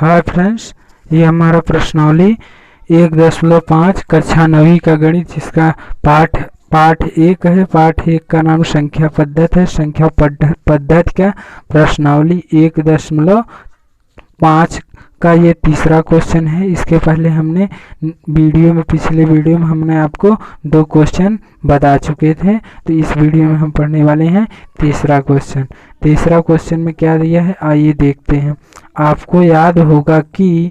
Hi friends, ये हमारा प्रश्नावली 1.5 कक्षा 9वीं का गणित, जिसका पाठ 1 है। पाठ 1 का नाम संख्या पद्धति है। संख्या पद्धति का प्रश्नावली 1.5 का ये तीसरा क्वेश्चन है। इसके पहले हमने पिछले वीडियो में हमने आपको 2 क्वेश्चन बता चुके थे। तो इस वीडियो में हम पढ़ने वाले हैं तीसरा क्वेश्चन। तीसरा क्वेश्चन में क्या दिया है, आइए देखते हैं। आपको याद होगा कि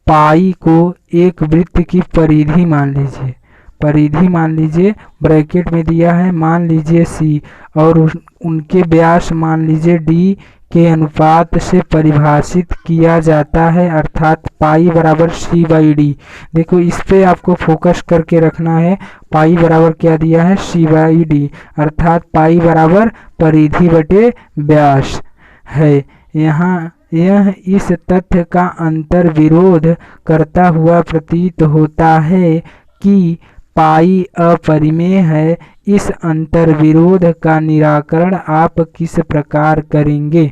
पाई को एक वृत्त की परिधि मान लीजिए। परिधि मान लीजिए, ब्रैकेट में दिया है, मान लीजिए सी, और उनके व्यास मान लीजिए डी के अनुपात से परिभाषित किया जाता है, अर्थात पाई बराबर सी बाई डी। देखो, इस पे आपको फोकस करके रखना है। पाई बराबर क्या दिया है, सी बाई डी, अर्थात पाई बराबर परिधि बटे व्यास है। यहाँ यह इस तथ्य का अंतर विरोध करता हुआ प्रतीत होता है कि पाई अपरिमेय है। इस अंतर विरोध का निराकरण आप किस प्रकार करेंगे?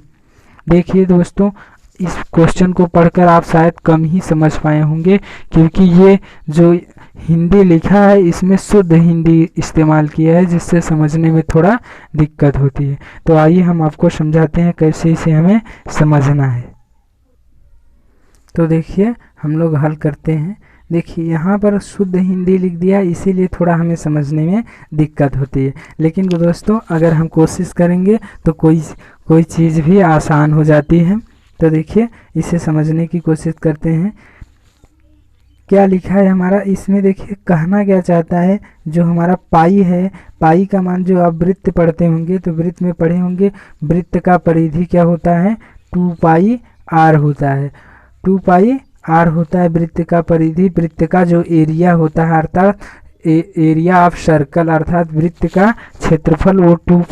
देखिए दोस्तों, इस क्वेश्चन को पढ़कर आप शायद कम ही समझ पाए होंगे, क्योंकि ये जो हिंदी लिखा है इसमें शुद्ध हिंदी इस्तेमाल किया है, जिससे समझने में थोड़ा दिक्कत होती है। तो आइए हम आपको समझाते हैं कैसे इसे हमें समझना है। तो देखिए, हम लोग हल करते हैं। देखिए, यहाँ पर शुद्ध हिंदी लिख दिया, इसीलिए थोड़ा हमें समझने में दिक्कत होती है। लेकिन दोस्तों, अगर हम कोशिश करेंगे तो कोई चीज़ भी आसान हो जाती है। तो देखिए, इसे समझने की कोशिश करते हैं। क्या लिखा है हमारा इसमें? देखिए, कहना क्या चाहता है, जो हमारा पाई है, पाई का मान जो आप वृत्त पढ़ते होंगे तो वृत्त में पढ़े होंगे, वृत्त का परिधि क्या होता है, 2 पाई आर होता है। 2 पाई आर होता है वृत्त का परिधि। वृत्त का जो एरिया होता है, अर्थात एरिया ऑफ सर्कल, अर्थात वृत्त का क्षेत्रफल, वो 2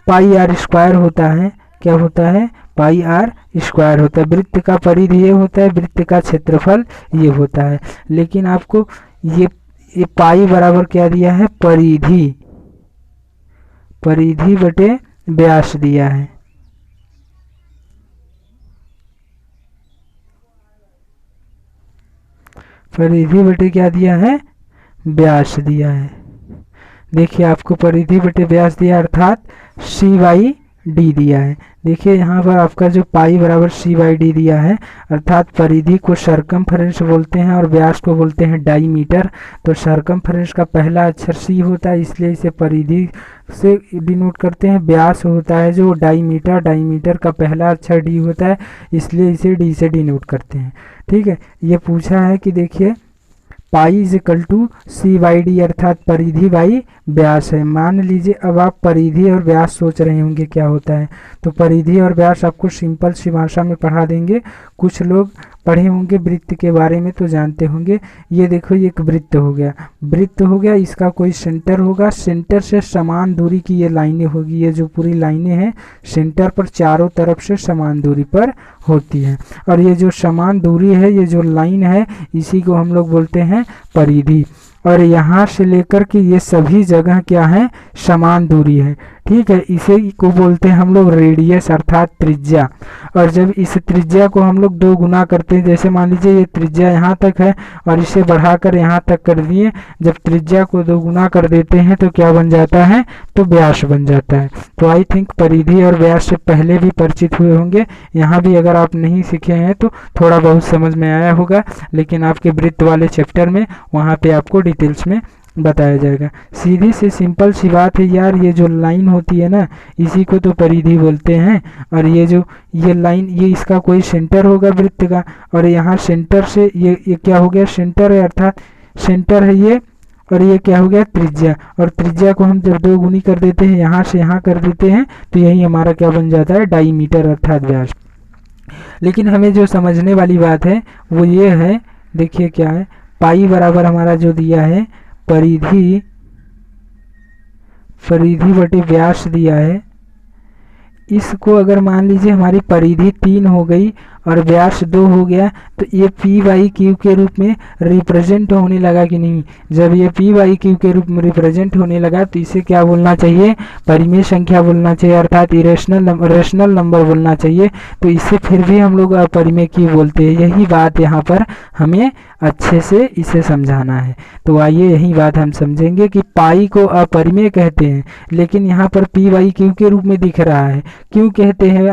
पाई आर स्क्वायर होता है। क्या होता है? पाई आर स्क्वायर होता है। वृत्त का परिधि ये होता है, वृत्त का क्षेत्रफल ये होता है। लेकिन आपको ये पाई बराबर क्या दिया है, परिधि बटे व्यास दिया है। परिधि बटे क्या दिया है, व्यास दिया है। देखिए, आपको परिधि बटे व्यास दिया, अर्थात सी बाई डी दिया है। देखिए, यहाँ पर आपका जो पाई बराबर सी बाई डी दिया है, अर्थात परिधि को सरकमफ्रेंस बोलते हैं और व्यास को बोलते हैं डाईमीटर। तो सरकमफ्रेंस का पहला अक्षर सी होता है, इसलिए इसे परिधि से डिनोट करते हैं। व्यास होता है जो डाईमीटर का पहला अक्षर डी होता है, इसलिए इसे डी से डिनोट करते हैं। ठीक है, ये पूछा है कि देखिए, pi is equal to C by D, अर्थात परिधि बाई व्यास है। मान लीजिए, अब आप परिधि और व्यास सोच रहे होंगे क्या होता है। तो परिधि और व्यास आपको सिंपल सी भाषा में पढ़ा देंगे। कुछ लोग पढ़े होंगे वृत्त के बारे में तो जानते होंगे। ये देखो, ये एक वृत्त हो गया, इसका कोई सेंटर होगा। सेंटर से समान दूरी की ये लाइनें होगी। ये जो पूरी लाइनें हैं सेंटर पर चारों तरफ से समान दूरी पर होती है, और ये जो समान दूरी है, ये जो लाइन है, इसी को हम लोग बोलते हैं परिधि। और यहाँ से लेकर के ये सभी जगह क्या है, समान दूरी है। ठीक है, इसे को बोलते हैं हम लोग रेडियस, अर्थात त्रिज्या। और जब इस त्रिज्या को हम लोग 2 गुना करते हैं, जैसे मान लीजिए ये त्रिज्या यहाँ तक है और इसे बढ़ाकर यहाँ तक कर दिए, जब त्रिज्या को 2 गुना कर देते हैं तो क्या बन जाता है, तो व्यास बन जाता है। तो आई थिंक परिधि और व्यास से पहले भी परिचित हुए होंगे। यहाँ भी अगर आप नहीं सीखे हैं तो थोड़ा बहुत समझ में आया होगा, लेकिन आपके वृत्त वाले चैप्टर में वहाँ पे आपको डिटेल्स में बताया जाएगा। सीधी से सिंपल सी बात है यार, ये जो लाइन होती है ना, इसी को तो परिधि बोलते हैं। और ये लाइन, ये इसका कोई सेंटर होगा वृत्त का, और यहाँ सेंटर से ये क्या हो गया, सेंटर है, अर्थात सेंटर है ये, और ये क्या हो गया, त्रिज्या। और त्रिज्या को हम जब 2 गुनी कर देते हैं, यहाँ से यहाँ कर देते हैं, तो यही हमारा क्या बन जाता है, डाईमीटर, अर्थात व्यास। लेकिन हमें जो समझने वाली बात है वो ये है, देखिए क्या है, पाई बराबर हमारा जो दिया है परिधि बटे व्यास दिया है। इसको अगर मान लीजिए हमारी परिधि 3 हो गई और व्यास 2 हो गया, तो ये पी वाई क्यू के रूप में रिप्रेजेंट होने लगा कि नहीं। जब ये पी वाई क्यू के रूप में रिप्रेजेंट होने लगा तो इसे क्या बोलना चाहिए, परिमेय संख्या बोलना चाहिए, अर्थात रेशनल नंबर बोलना चाहिए। तो इसे फिर भी हम लोग अपरिमेय क्यों बोलते हैं, यही बात यहाँ पर हमें अच्छे से इसे समझाना है। तो आइए यही बात हम समझेंगे कि पाई को अपरिमेय कहते हैं, लेकिन यहाँ पर पी वाई क्यू के रूप में दिख रहा है। क्यों कहते हैं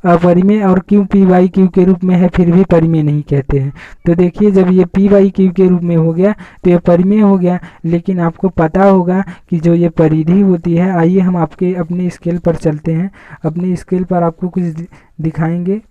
अपरिमेय और क्यों पी वाई क्यू के रूप में है फिर भी परिमेय नहीं कहते हैं। तो देखिए जब ये पी वाई क्यू के रूप में हो गया तो ये परिमेय हो गया, लेकिन आपको पता होगा कि जो ये परिधि होती है, आइए हम आपके अपने स्केल पर चलते हैं, अपने स्केल पर आपको कुछ दिखाएंगे।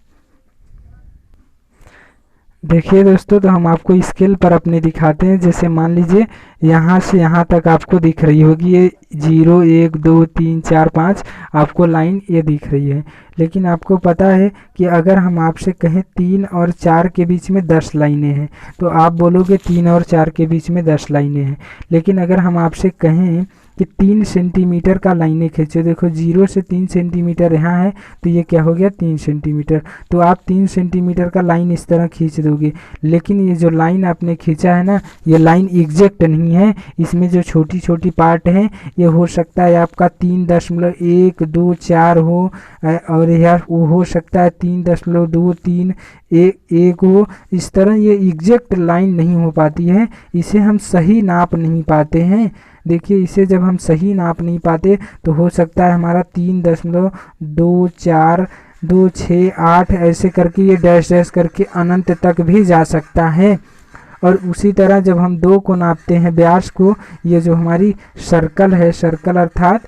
देखिए दोस्तों, तो हम आपको स्केल पर अपने दिखाते हैं। जैसे मान लीजिए यहाँ से यहाँ तक आपको दिख रही होगी ये 0 1 2 3 4 5 आपको लाइन ये दिख रही है। लेकिन आपको पता है कि अगर हम आपसे कहें 3 और 4 के बीच में 10 लाइनें हैं तो आप बोलोगे 3 और 4 के बीच में 10 लाइनें हैं। लेकिन अगर हम आपसे कहें कि 3 सेंटीमीटर का लाइनें खींचो, देखो 0 से 3 सेंटीमीटर यहाँ है तो ये क्या हो गया 3 सेंटीमीटर, तो आप 3 सेंटीमीटर का लाइन इस तरह खींच दोगे। लेकिन ये जो लाइन आपने खींचा है ना, ये लाइन एग्जैक्ट नहीं है, इसमें जो छोटी छोटी पार्ट हैं ये हो सकता है आपका 3.124 हो, और यार वो हो सकता है 3.23 हो। इस तरह ये एग्जैक्ट लाइन नहीं हो पाती है, इसे हम सही नाप नहीं पाते हैं। देखिए इसे जब हम सही नाप नहीं पाते तो हो सकता है हमारा 3.2426 ऐसे करके ये डैश डैश करके अनंत तक भी जा सकता है। और उसी तरह जब हम 2 को नापते हैं व्यास को, ये जो हमारी सर्कल है, सर्कल अर्थात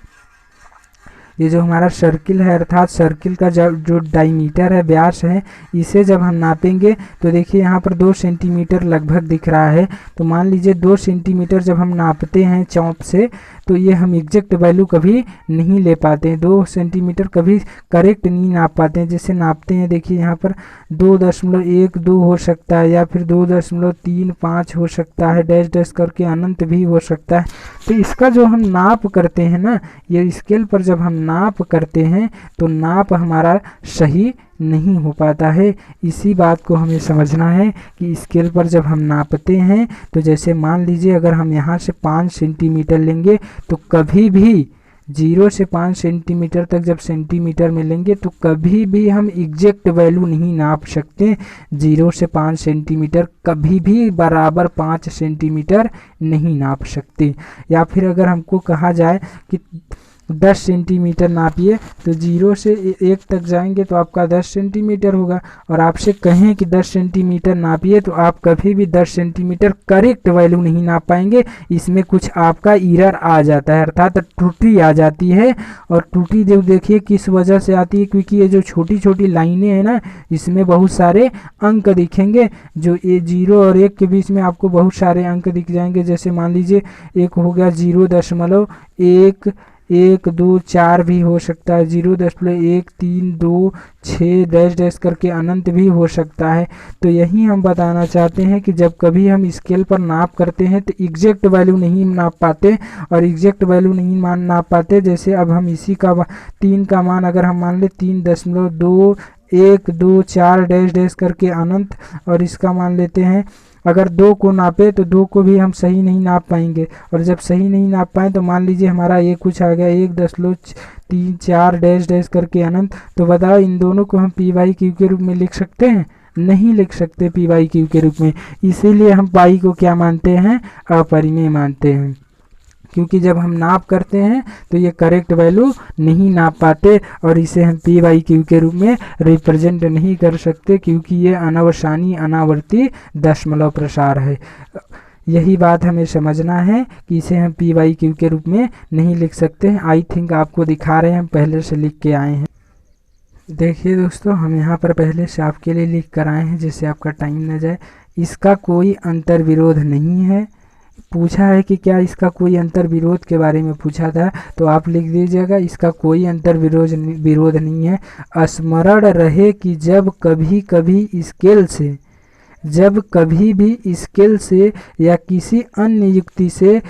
ये जो हमारा सर्किल है, अर्थात सर्किल का जो डायमीटर है, व्यास है, इसे जब हम नापेंगे तो देखिए यहाँ पर 2 सेंटीमीटर लगभग दिख रहा है। तो मान लीजिए 2 सेंटीमीटर जब हम नापते हैं चौंप से तो ये हम एग्जैक्ट वैल्यू कभी नहीं ले पाते हैं, 2 सेंटीमीटर कभी करेक्ट नहीं नाप पाते हैं। जैसे नापते हैं देखिए यहाँ पर 2.12 हो सकता है या फिर 2.35 हो सकता है, डैश डैश करके अनंत भी हो सकता है। तो इसका जो हम नाप करते हैं ना, ये स्केल पर जब हम नाप करते हैं तो नाप हमारा सही नहीं हो पाता है। इसी बात को हमें समझना है कि स्केल पर जब हम नापते हैं तो जैसे मान लीजिए अगर हम यहाँ से 5 सेंटीमीटर लेंगे तो कभी भी 0 से 5 सेंटीमीटर तक जब सेंटीमीटर में लेंगे तो कभी भी हम एग्जैक्ट वैल्यू नहीं नाप सकते। 0 से 5 सेंटीमीटर कभी भी बराबर 5 सेंटीमीटर नहीं नाप सकते। या फिर अगर हमको कहा जाए कि 10 सेंटीमीटर नापिए तो 0 से 1 तक जाएंगे तो आपका 10 सेंटीमीटर होगा, और आपसे कहें कि 10 सेंटीमीटर नापिए तो आप कभी भी 10 सेंटीमीटर करेक्ट वैल्यू नहीं नाप पाएंगे। इसमें कुछ आपका एरर आ जाता है, अर्थात त्रुटि आ जाती है। और त्रुटि जो देखिए किस वजह से आती है, क्योंकि ये जो छोटी छोटी लाइनें हैं ना, इसमें बहुत सारे अंक दिखेंगे। जो ये 0 और 1 के बीच में आपको बहुत सारे अंक दिख जाएंगे। जैसे मान लीजिए एक हो गया 0.1 1 2 4 भी हो सकता है, 0.1326 डैश डैश करके अनंत भी हो सकता है। तो यही हम बताना चाहते हैं कि जब कभी हम स्केल पर नाप करते हैं तो एग्जैक्ट वैल्यू नहीं नाप पाते, और एग्जैक्ट वैल्यू नहीं नाप पाते। जैसे अब हम इसी का 3 का मान अगर हम मान ले 3.2124 डैश डैश करके अनंत, और इसका मान लेते हैं अगर 2 को नापे तो 2 को भी हम सही नहीं नाप पाएंगे। और जब सही नहीं नाप पाए तो मान लीजिए हमारा ये कुछ आ गया 1.34 डैश डैश करके अनंत। तो बताओ इन दोनों को हम पी वाई क्यू के रूप में लिख सकते हैं? नहीं लिख सकते पी वाई क्यू के रूप में। इसीलिए हम पाई को क्या मानते हैं? अपरिमेय मानते हैं, क्योंकि जब हम नाप करते हैं तो ये करेक्ट वैल्यू नहीं नाप पाते और इसे हम पी वाई क्यू के रूप में रिप्रेजेंट नहीं कर सकते, क्योंकि ये अनावसानी अनावर्ती दशमलव प्रसार है। यही बात हमें समझना है कि इसे हम पी वाई क्यू के रूप में नहीं लिख सकते हैं। आई थिंक आपको दिखा रहे हैं, हम पहले से लिख के आए हैं। देखिए दोस्तों, हम यहाँ पर पहले से आपके लिए लिख कर आए हैं जिससे आपका टाइम न जाए। इसका कोई अंतर विरोध नहीं है। पूछा है कि क्या इसका कोई अंतर विरोध के बारे में पूछा था, तो आप लिख दीजिएगा इसका कोई अंतर विरोध नहीं है। स्मरण रहे कि जब कभी कभी स्केल से जब कभी भी स्केल से या किसी अन्य युक्ति से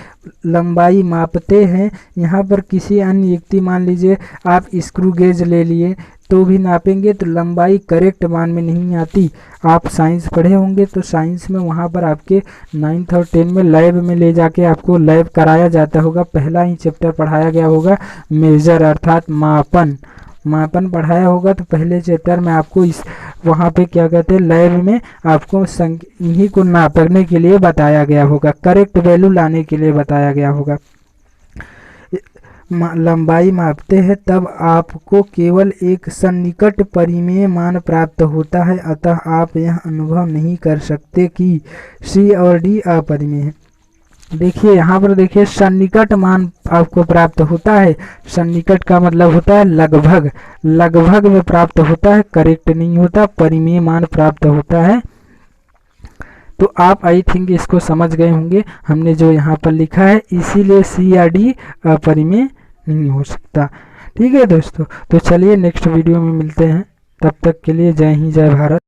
लंबाई मापते हैं, यहाँ पर किसी अन्य युक्ति, मान लीजिए आप स्क्रू गेज ले लिए तो भी नापेंगे तो लंबाई करेक्ट मान में नहीं आती। आप साइंस पढ़े होंगे तो साइंस में वहाँ पर आपके 9th और 10 में लैब में ले जाके आपको लैब कराया जाता होगा, पहला ही चैप्टर पढ़ाया गया होगा मेजर अर्थात मापन पढ़ाया होगा। तो पहले चैप्टर में आपको इस वहाँ पे क्या कहते हैं लैब में आपको इन्हीं को नापने के लिए बताया गया होगा, करेक्ट वैल्यू लाने के लिए बताया गया होगा। लंबाई मापते हैं तब आपको केवल एक सन्निकट परिमेय मान प्राप्त होता है, अतः आप यह अनुभव नहीं कर सकते कि सी और डी अपरिमेय है। देखिए यहाँ पर देखिए सन्निकट मान आपको प्राप्त होता है। सन्निकट का मतलब होता है लगभग में प्राप्त होता है, करेक्ट नहीं होता, परिमेय मान प्राप्त होता है। तो आप आई थिंक इसको समझ गए होंगे हमने जो यहाँ पर लिखा है, इसीलिए सी या डी अपरिमेय नहीं हो सकता। ठीक है दोस्तों, तो चलिए नेक्स्ट वीडियो में मिलते हैं, तब तक के लिए जय हिंद जय भारत।